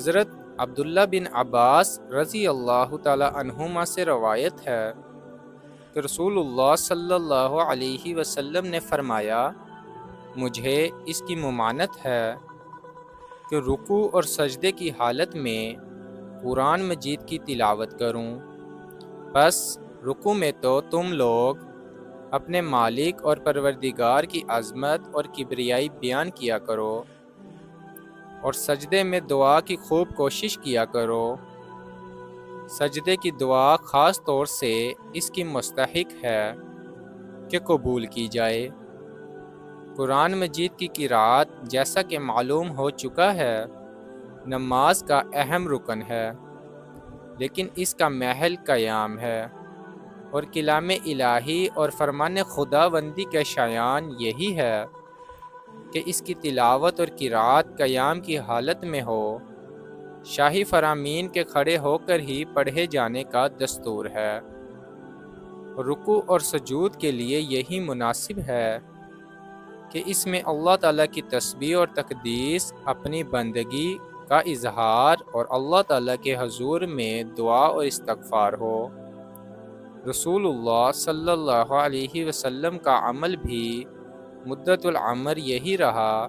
حضرت عبداللہ بن عباس رضی اللہ تعالی عنہما سے روایت ہے کہ رسول اللہ صلی اللہ علیہ وسلم نے فرمایا، مجھے اس کی ممانت ہے کہ رکوع اور سجدے کی حالت میں قرآن مجید کی تلاوت کروں۔ بس رکوع میں تو تم لوگ اپنے مالک اور پروردگار کی عظمت اور کبریائی بیان کیا کرو، اور سجدے میں دعا کی خوب کوشش کیا کرو۔ سجدے کی دعا خاص طور سے اس کی مستحق ہے کہ قبول کی جائے۔ قرآن مجید کی قرأت جیسا کہ معلوم ہو چکا ہے نماز کا اہم رکن ہے، لیکن اس کا محل قیام ہے، اور کلام الہی اور فرمان خداوندی کا شایان یہی ہے کہ اس کی تلاوت اور قرأت قیام کی حالت میں ہو۔ شاہی فرامین کے کھڑے ہو کر ہی پڑھے جانے کا دستور ہے۔ رکوع اور سجود کے لیے یہی مناسب ہے کہ اس میں اللہ تعالیٰ کی تسبیح اور تقدیس، اپنی بندگی کا اظہار اور اللہ تعالیٰ کے حضور میں دعا اور استغفار ہو۔ رسول اللہ صلی اللہ علیہ وسلم کا عمل بھی مدت العمر یہی رہا،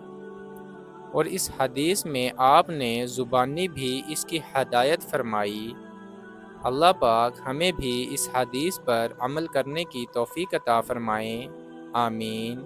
اور اس حدیث میں آپ نے زبانی بھی اس کی ہدایت فرمائی۔ اللہ پاک ہمیں بھی اس حدیث پر عمل کرنے کی توفیق عطا فرمائیں، آمین۔